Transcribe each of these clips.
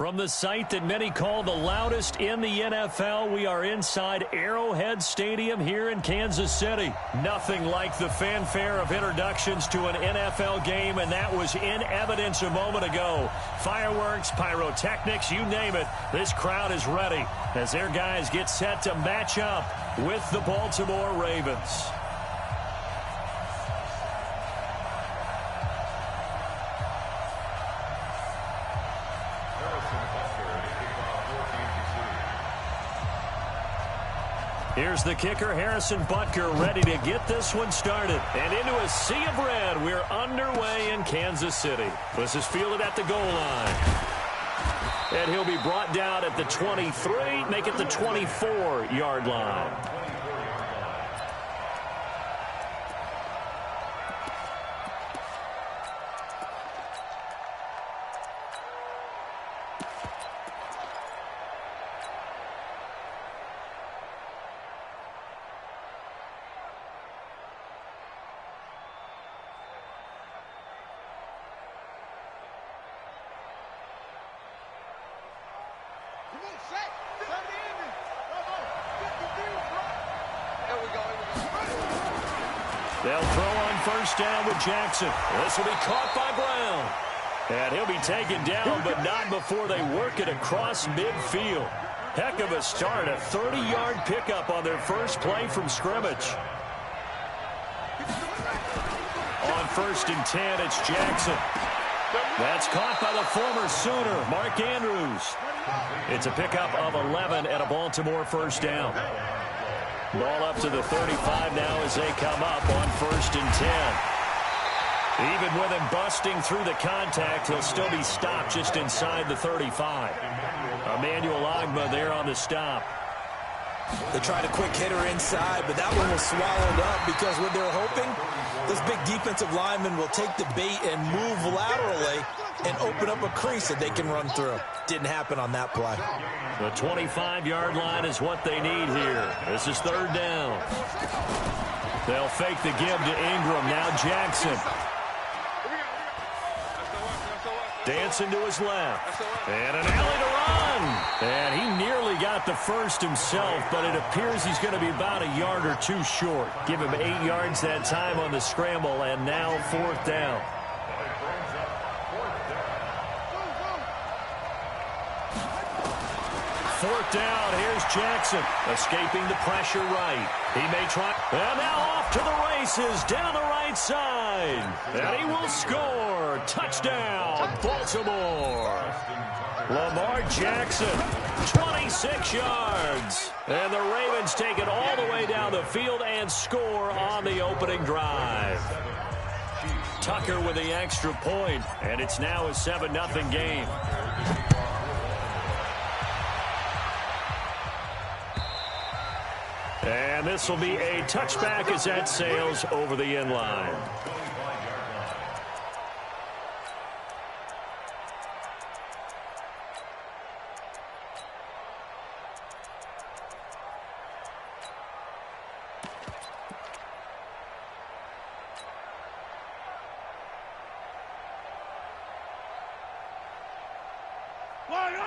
From the site that many call the loudest in the NFL, we are inside Arrowhead Stadium here in Kansas City. Nothing like the fanfare of introductions to an NFL game, and that was in evidence a moment ago. Fireworks, pyrotechnics, you name it, this crowd is ready as their guys get set to match up with the Baltimore Ravens. Here's the kicker, Harrison Butker, ready to get this one started. And into a sea of red, we're underway in Kansas City. This is fielded at the goal line. And he'll be brought down at the 23, make it the 24-yard line. They'll throw on first down with Jackson. This will be caught by Brown. And he'll be taken down, but not before they work it across midfield. Heck of a start, a 30-yard pickup on their first play from scrimmage. On 1st and 10, it's Jackson. That's caught by the former Sooner, Mark Andrews. It's a pickup of 11 and a Baltimore first down. Ball up to the 35 now as they come up on 1st and 10. Even with him busting through the contact, he'll still be stopped just inside the 35. Emmanuel Ogbah there on the stop. They tried a quick hitter inside, but that one was swallowed up because what they're hoping, this big defensive lineman will take the bait and move laterally and open up a crease that they can run through. Didn't happen on that play. The 25-yard line is what they need here. This is 3rd down. They'll fake the give to Ingram. Now Jackson. Dancing to his left. And an alley to run. And he nearly got the first himself, but it appears he's going to be about a yard or two short. Give him 8 yards that time on the scramble, and now 4th down. Fourth down, here's Jackson, escaping the pressure right. He may try, and now off to the races, down the right side. And he will score. Touchdown, Baltimore. Lamar Jackson, 26 yards. And the Ravens take it all the way down the field and score on the opening drive. Tucker with the extra point, and it's now a 7-0 game. And this will be a touchback as that sails over the end line.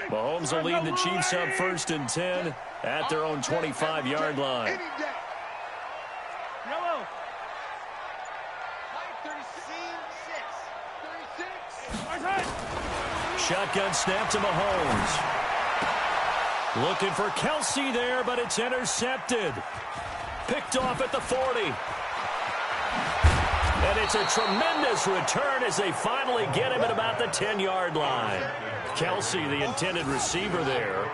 Mahomes will lead the Chiefs up 1st and 10 at their own 25-yard line. Shotgun snap to Mahomes. Looking for Kelsey there, but it's intercepted. Picked off at the 40. And it's a tremendous return as they finally get him at about the 10-yard line. Kelsey, the intended receiver there.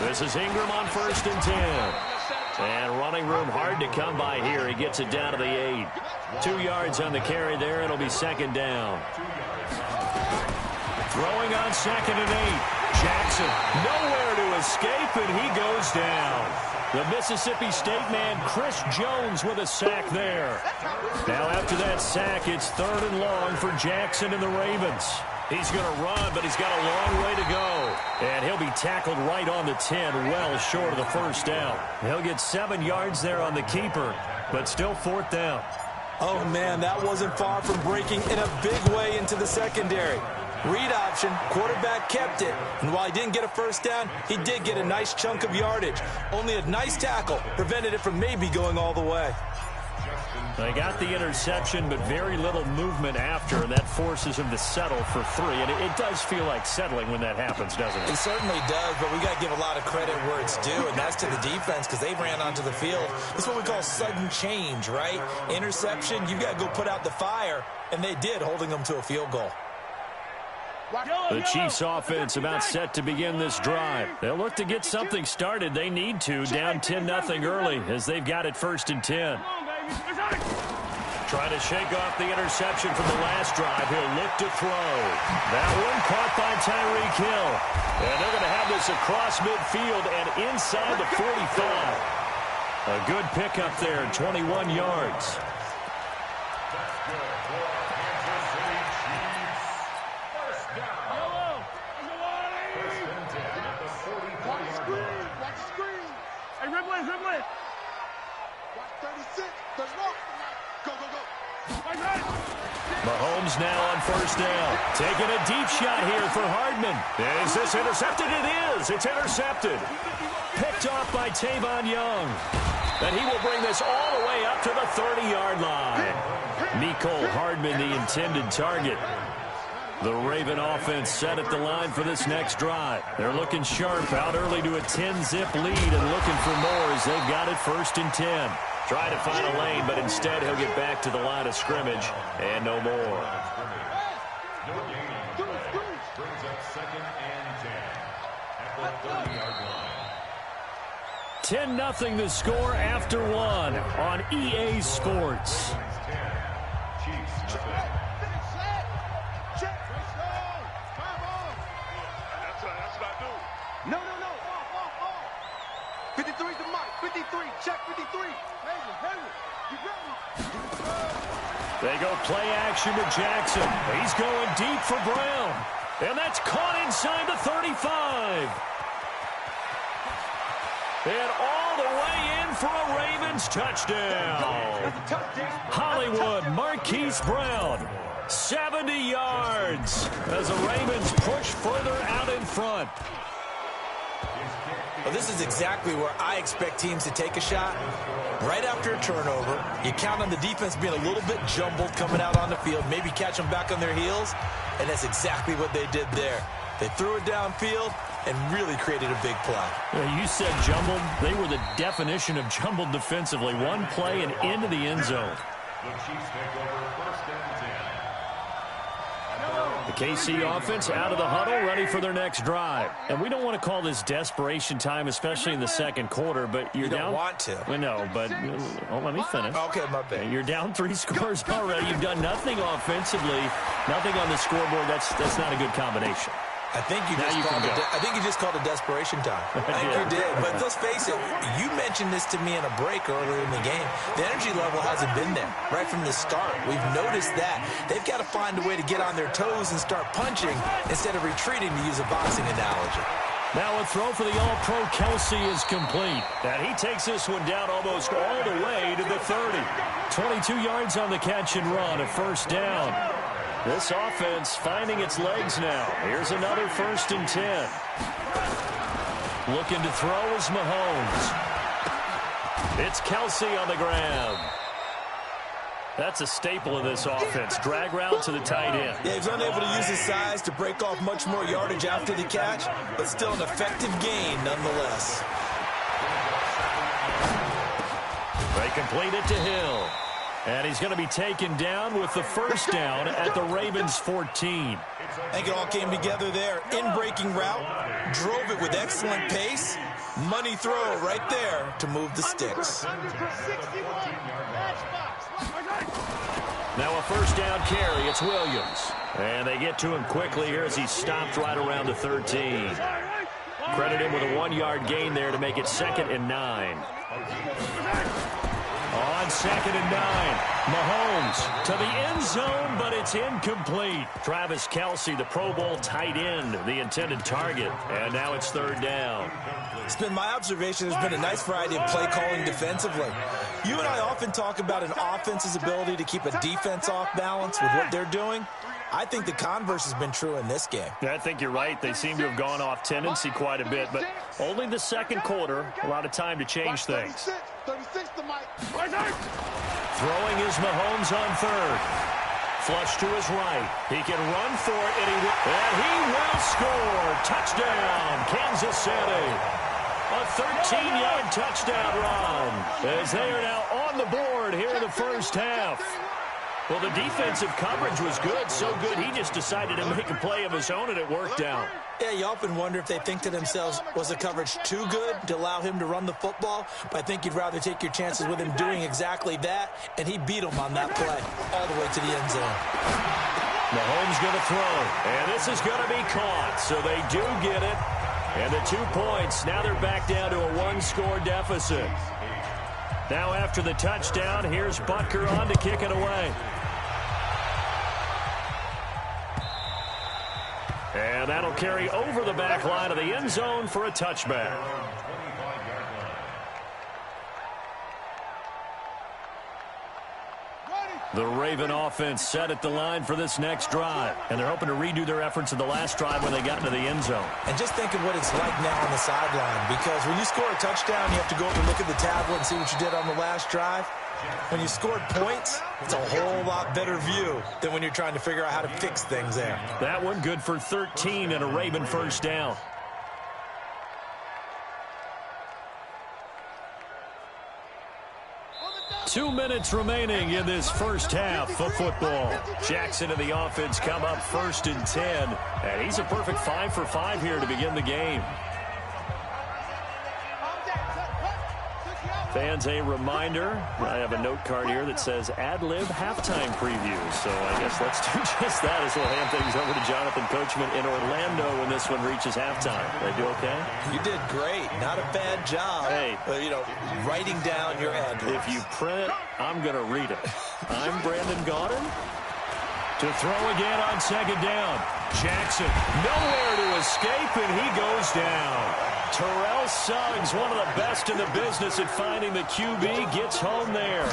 This is Ingram on 1st and 10. And running room hard to come by here. He gets it down to the 8. 2 yards on the carry there. It'll be 2nd down. Throwing on 2nd and 8. Jackson nowhere to escape, and he goes down. The Mississippi State man, Chris Jones, with a sack there. Now after that sack, it's 3rd and long for Jackson and the Ravens. He's going to run, but he's got a long way to go. And he'll be tackled right on the 10, well short of the 1st down. He'll get 7 yards there on the keeper, but still 4th down. Oh, man, that wasn't far from breaking in a big way into the secondary. Read option, quarterback kept it, and while he didn't get a first down, he did get a nice chunk of yardage. Only a nice tackle prevented it from maybe going all the way. They got the interception, but very little movement after, and that forces him to settle for 3. And it does feel like settling when that happens, doesn't it? It certainly does, but we got to give a lot of credit where it's due, and that's to the defense because they ran onto the field. That's what we call sudden change, right? Interception, you got to go put out the fire, and they did, holding them to a field goal. The Chiefs offense about set to begin this drive. They'll look to get something started. They need to, down 10-0 early as they've got it 1st and 10. Trying to shake off the interception from the last drive. He'll look to throw. That one caught by Tyreek Hill. And they're going to have this across midfield and inside the 45. A good pickup there, 21 yards. Mahomes now on 1st down. Taking a deep shot here for Hardman. Is this intercepted? It is. It's intercepted. Picked off by Tavon Young. And he will bring this all the way up to the 30-yard line. Mecole Hardman, the intended target. The Raven offense set at the line for this next drive. They're looking sharp, out early to a 10-zip lead and looking for more as they've got it 1st and 10. Trying to find a lane, but instead he'll get back to the line of scrimmage and no more. 10-0 the score after 1 on EA Sports. No. 53's the mic. 53. Check 53. They go play action to Jackson. He's going deep for Brown. And that's caught inside the 35. And all the way in for a Ravens touchdown. Hollywood Marquise Brown, 70 yards as the Ravens push further out in front. Well, this is exactly where I expect teams to take a shot. Right after a turnover, you count on the defense being a little bit jumbled coming out on the field, maybe catch them back on their heels, and that's exactly what they did there. They threw it downfield and really created a big play. You said jumbled. They were the definition of jumbled defensively. One play and into the end zone. The Chiefs take over 1st and 10. The KC offense out of the huddle, ready for their next drive. And we don't want to call this desperation time, especially in the 2nd quarter, but you're down. You don't want to. Well, no, but let me finish. Okay, my bad. You're down 3 scores already. You've done nothing offensively, nothing on the scoreboard. That's not a good combination. I think you just called it desperation time. I think you did. But let's face it, you mentioned this to me in a break earlier in the game. The energy level hasn't been there right from the start. We've noticed that. They've got to find a way to get on their toes and start punching instead of retreating, to use a boxing analogy. Now a throw for the All-Pro Kelsey is complete. And he takes this one down almost all the way to the 30. 22 yards on the catch and run, a 1st down. This offense finding its legs now. Here's another 1st and 10. Looking to throw is Mahomes. It's Kelsey on the ground. That's a staple of this offense. Drag route to the tight end. Yeah, he's unable to use his size to break off much more yardage after the catch, but still an effective gain nonetheless. They complete it to Hill. And he's going to be taken down with the 1st down at the Ravens 14. I think it all came together there. In-breaking route, drove it with excellent pace. Money throw right there to move the sticks. Now a 1st down carry. It's Williams. And they get to him quickly here as he stopped right around the 13. Credit him with a 1-yard gain there to make it 2nd and 9. On 2nd and 9, Mahomes to the end zone, but it's incomplete. Travis Kelce, the Pro Bowl tight end, the intended target. And now it's 3rd down. It's been my observation there's been a nice variety of play calling defensively. You and I often talk about an offense's ability to keep a defense off balance with what they're doing. I think the converse has been true in this game. Yeah, I think you're right. They seem to have gone off tendency quite a bit, but only the second quarter, a lot of time to change things. 36 to Mike. Throwing is Mahomes on 3rd. Flush to his right. He can run for it, and he will score. Touchdown, Kansas City. A 13-yard touchdown run as they are now on the board here in the first half. Well, the defensive coverage was good, so good he just decided to make a play of his own, and it worked out. Yeah, you often wonder if they think to themselves, was the coverage too good to allow him to run the football? But I think you'd rather take your chances with him doing exactly that, and he beat him on that play all the way to the end zone. Mahomes going to throw, and this is going to be caught, so they do get it. And the 2 points, now they're back down to a 1-score deficit. Now after the touchdown, here's Butker on to kick it away. And that'll carry over the back line of the end zone for a touchback. The Raven offense set at the line for this next drive. And they're hoping to redo their efforts in the last drive when they got into the end zone. And just think of what it's like now on the sideline. Because when you score a touchdown, you have to go up and look at the tablet and see what you did on the last drive. When you scored points, it's a whole lot better view than when you're trying to figure out how to fix things there. That one good for 13 and a Raven first down. Two minutes remaining in this first half of football. Jackson and the offense come up 1st and 10. And he's a perfect 5 for 5 here to begin the game. Fans, a reminder, I have a note card here that says ad-lib halftime preview. So I guess let's do just that as we'll hand things over to Jonathan Coachman in Orlando when this one reaches halftime. They do okay? You did great. Not a bad job. Hey. Writing down your ad-libs. If you print it, I'm going to read it. I'm Brandon Gaudin. To throw again on 2nd down. Jackson, nowhere to escape, and he goes down. Terrell Suggs, one of the best in the business at finding the QB, gets home there.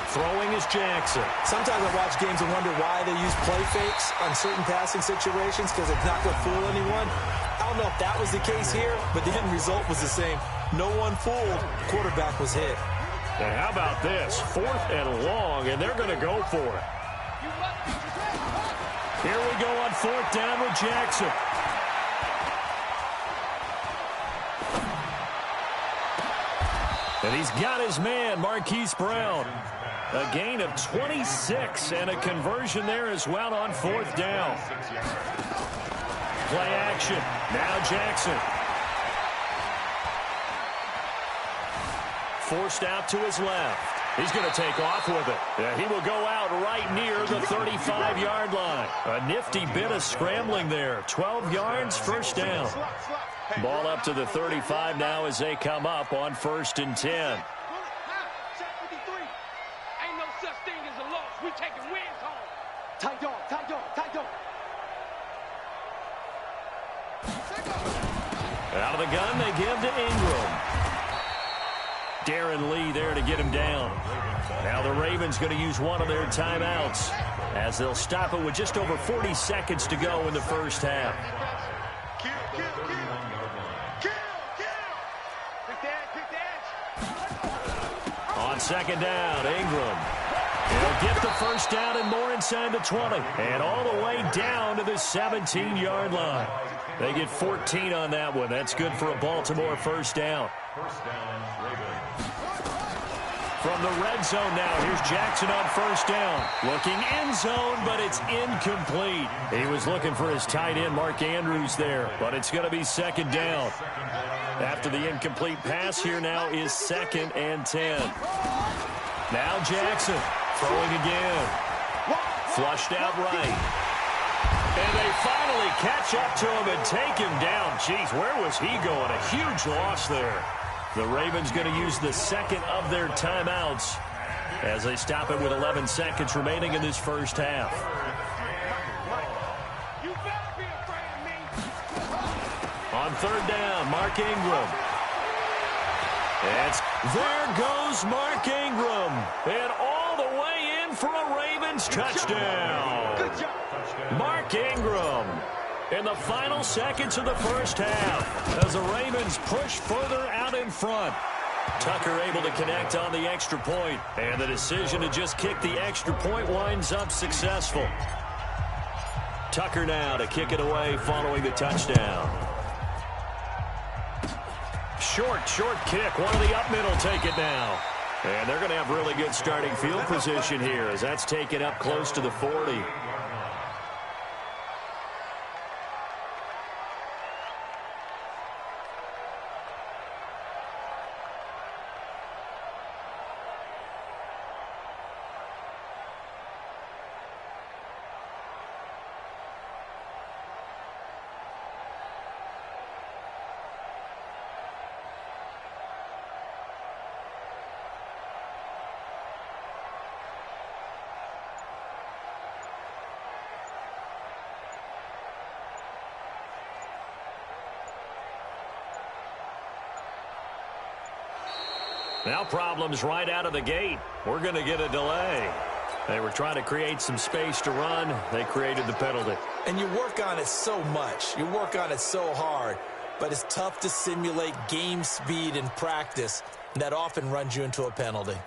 Throwing is Jackson. Sometimes I watch games and wonder why they use play fakes on certain passing situations because it's not going to fool anyone. I don't know if that was the case here, but the end result was the same. No one fooled. Quarterback was hit. And how about this? 4th and long, and they're going to go for it. Here we go on 4th down with Jackson. And he's got his man, Marquise Brown. A gain of 26 and a conversion there as well on 4th down. Play action. Now Jackson. Forced out to his left. He's going to take off with it. Yeah, he will go out right near the 35-yard line. A nifty bit of scrambling there. 12 yards, first down. Ball up to the 35 now as they come up on 1st and 10. Ain't no such thing as a loss. We taking wins home. Tight dog, tight dog, tight dog. Out of the gun, they give to Ingram. Darren Lee there to get him down. Now the Ravens going to use one of their timeouts as they'll stop it with just over 40 seconds to go in the first half. On 2nd down, Ingram. He'll get the first down and more inside the 20. And all the way down to the 17-yard line. They get 14 on that one. That's good for a Baltimore first down. From the red zone now, here's Jackson on 1st down. Looking end zone, but it's incomplete. He was looking for his tight end, Mark Andrews, there. But it's going to be 2nd down. After the incomplete pass, here now is 2nd and 10. Now Jackson throwing again. Flushed out right. And they finally catch up to him and take him down. Jeez, where was he going? A huge loss there. The Ravens going to use the second of their timeouts as they stop it with 11 seconds remaining in this first half. You better be afraid of me. On third down, Mark Ingram. There goes Mark Ingram. And all the way in for a Ravens touchdown. Good job. Mark Ingram in the final seconds of the first half as the Ravens push further out in front. Tucker able to connect on the extra point, and the decision to just kick the extra point winds up successful. Tucker now to kick it away following the touchdown. Short kick. One of the up middle take it now. And they're going to have really good starting field position here as that's taken up close to the 40. Now problems right out of the gate. We're going to get a delay. They were trying to create some space to run. They created the penalty. And you work on it so much. You work on it so hard. But it's tough to simulate game speed in practice. And that often runs you into a penalty.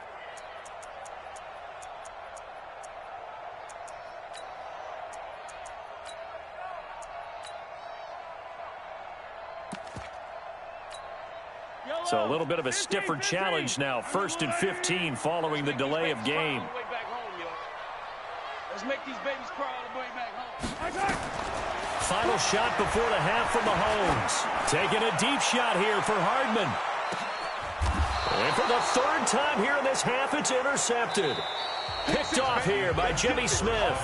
So a little bit of a stiffer challenge now. 1st and 15 following the delay of game. Let's make these babies cry all the way back home. Final shot before the half from Mahomes. Taking a deep shot here for Hardman. And for the third time here in this half, it's intercepted. Picked off here by Jimmy Smith.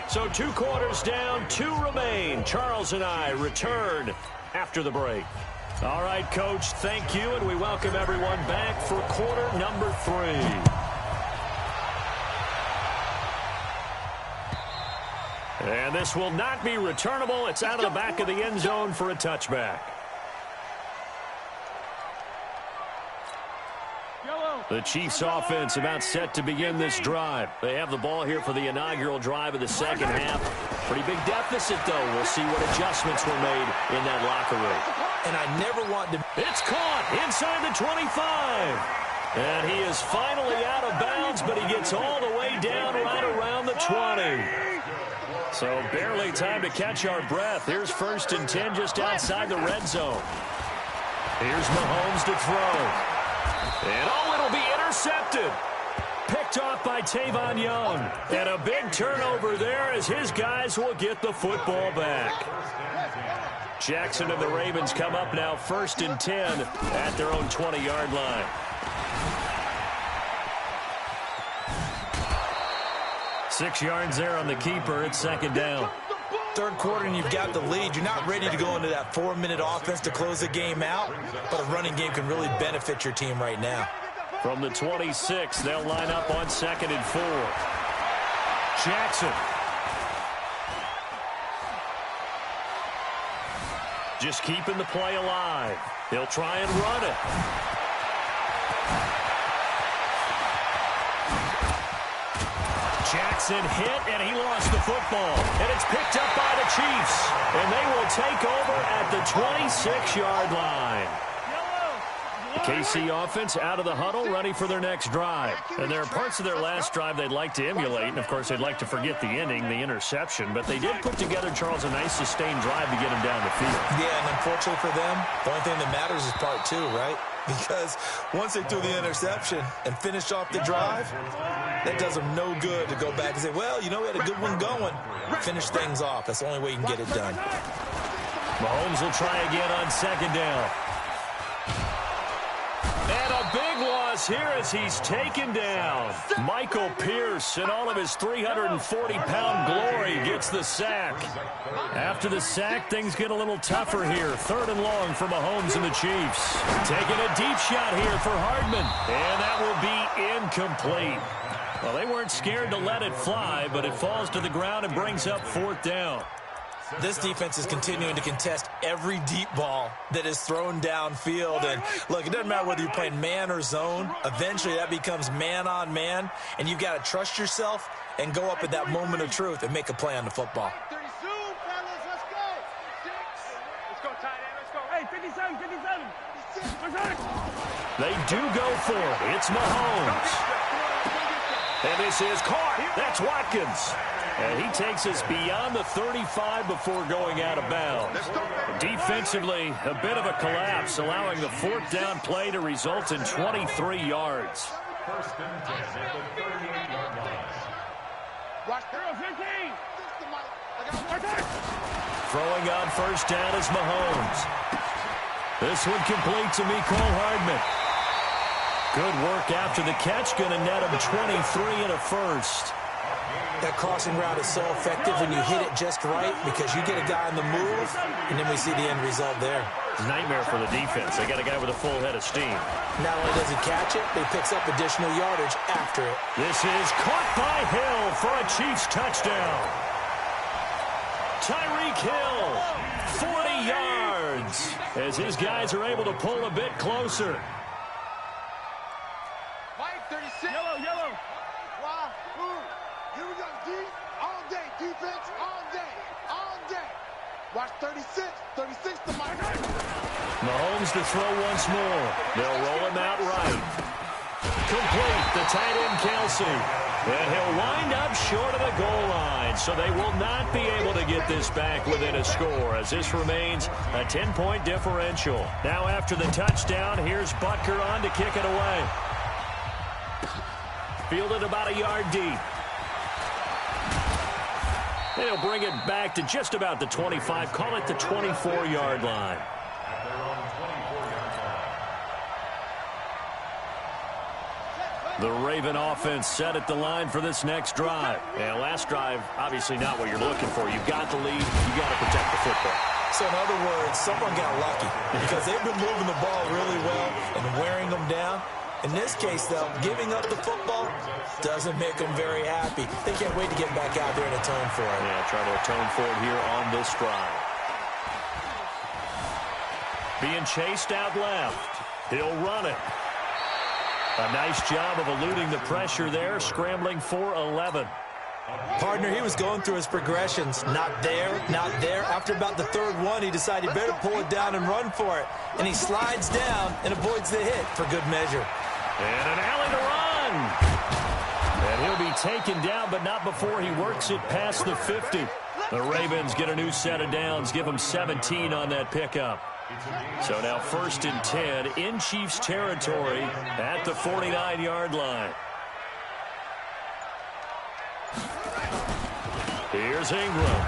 So 2 quarters down, 2 remain. Charles and I return after the break. All right, Coach, thank you, and we welcome everyone back for quarter number 3. And this will not be returnable. It's out of the back of the end zone for a touchback. The Chiefs offense about set to begin this drive. They have the ball here for the inaugural drive of the second half. Pretty big deficit, though. We'll see what adjustments were made in that locker room. And I never want to... It's caught inside the 25. And he is finally out of bounds, but he gets all the way down right around the 20. So barely time to catch our breath. Here's 1st and 10 just outside the red zone. Here's Mahomes to throw. And it'll be intercepted. Picked off by Tavon Young. And a big turnover there as his guys will get the football back. Jackson and the Ravens come up now 1st and 10 at their own 20-yard line. Six yards there on the keeper. It's 2nd down. Third quarter and you've got the lead. You're not ready to go into that 4-minute offense to close the game out, but a running game can really benefit your team right now. From the 26, they'll line up on 2nd and 4. Jackson. Just keeping the play alive. He'll try and run it. Jackson hit, and he lost the football. And it's picked up by the Chiefs. And they will take over at the 26-yard line. The KC offense out of the huddle, ready for their next drive. And there are parts of their last drive they'd like to emulate. And, of course, they'd like to forget the inning, the interception. But they did put together, Charles, a nice sustained drive to get him down the field. Yeah, and unfortunately for them, the only thing that matters is part 2, right? Because once they threw the interception and finished off the drive, that does them no good to go back and say, well, you know, we had a good one going. Finish things off. That's the only way you can get it done. Mahomes will try again on 2nd down. And a big one us here as he's taken down. Michael Pierce, in all of his 340-pound glory, gets the sack. After the sack, things get a little tougher here. 3rd and long for Mahomes and the Chiefs. Taking a deep shot here for Hardman, and that will be incomplete. Well, they weren't scared to let it fly, but it falls to the ground and brings up 4th down. This defense is continuing to contest every deep ball that is thrown downfield. And, look, it doesn't matter whether you're playing man or zone. Eventually, that becomes man-on-man, and you've got to trust yourself and go up at that moment of truth and make a play on the football. They do go for it. It's Mahomes. And this is caught. That's Watkins. And he takes us beyond the 35 before going out of bounds. Defensively, a bit of a collapse, allowing the 4th down play to result in 23 yards. First and 10 at the 38-yard line. Throwing on 1st down is Mahomes. This one complete to Mecole Hardman. Good work after the catch, going to net him 23 and a first. That crossing route is so effective when you hit it just right because you get a guy on the move, and then we see the end result there. Nightmare for the defense. They got a guy with a full head of steam. Not only does he catch it, but he picks up additional yardage after it. This is caught by Hill for a Chiefs touchdown. Tyreek Hill, 40 yards, as his guys are able to pull a bit closer. Mike, 36. Yellow. Wow. Here we go. D all day. Defense all day. All day. Watch 36. 36 to Mike. Mahomes to throw once more. They'll roll him out right. Complete. The tight end, Kelsey. And he'll wind up short of the goal line. So they will not be able to get this back within a score as this remains a 10-point differential. Now after the touchdown, here's Butker on to kick it away. Fielded about a yard deep. And he'll bring it back to just about the 25. Call it the 24-yard line. The Raven offense set at the line for this next drive. And last drive, obviously not what you're looking for. You've got the lead. You've got to protect the football. So in other words, someone got lucky because they've been moving the ball really well and wearing them down. In this case, though, giving up the football doesn't make them very happy. They can't wait to get back out there and atone for it. Yeah, try to atone for it here on this drive. Being chased out left. He'll run it. A nice job of eluding the pressure there, scrambling for 11. Partner, he was going through his progressions. Not there, not there. After about the 3rd one, he decided he better pull it down and run for it. And he slides down and avoids the hit for good measure. And an alley to run. And he'll be taken down, but not before he works it past the 50. The Ravens get a new set of downs, give him 17 on that pickup. So now 1st and 10 in Chiefs territory at the 49-yard line. Here's Ingram.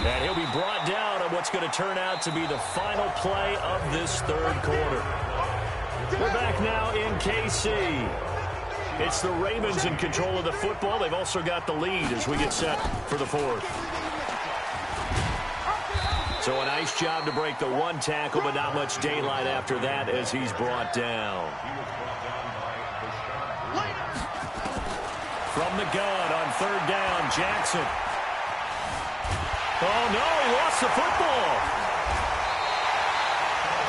And he'll be brought down on what's going to turn out to be the final play of this 3rd quarter. We're back now in KC. It's the Ravens in control of the football. They've also got the lead as we get set for the 4th. So a nice job to break the 1 tackle, but not much daylight after that as he's brought down. From the gun on 3rd down, Jackson. Oh, no, he lost the football.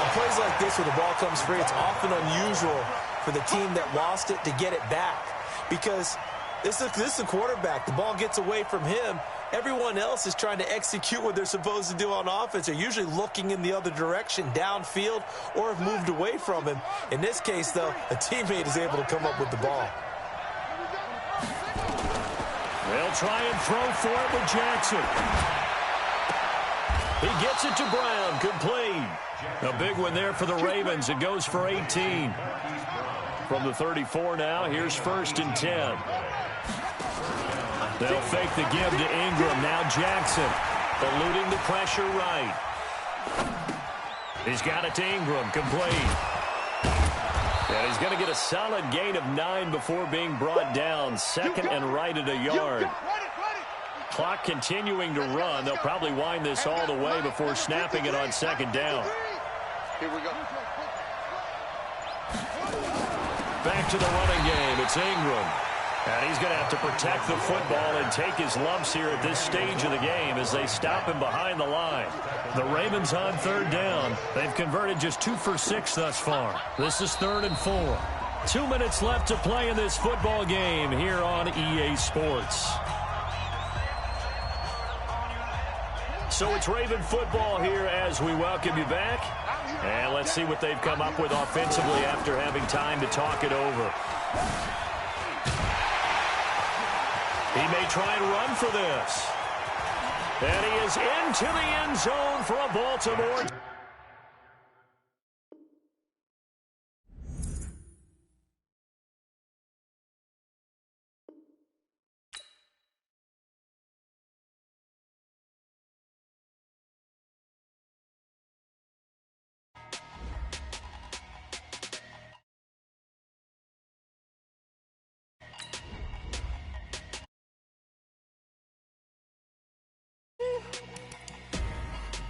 On plays like this where the ball comes free, it's often unusual for the team that lost it to get it back because this is a quarterback. The ball gets away from him. Everyone else is trying to execute what they're supposed to do on offense. They're usually looking in the other direction, downfield, or have moved away from him. In this case, though, a teammate is able to come up with the ball. They'll try and throw for it with Jackson. He gets it to Brown, complete. A big one there for the Ravens. It goes for 18. From the 34 now, here's 1st and 10. They'll fake the give to Ingram. Now Jackson eluding the pressure right. He's got it to Ingram, complete. And he's going to get a solid gain of 9 before being brought down. Second and right at a yard. Clock continuing to run. They'll probably wind this all the way before snapping it on second down. Here we go. Back to the running game. It's Ingram. And he's going to have to protect the football and take his lumps here at this stage of the game as they stop him behind the line. The Ravens on third down. They've converted just 2 for 6 thus far. This is 3rd and 4. 2 minutes left to play in this football game here on EA Sports. So it's Raven football here as we welcome you back. And let's see what they've come up with offensively after having time to talk it over. He may try and run for this. And he is into the end zone for a Baltimore.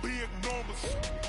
Big numbers.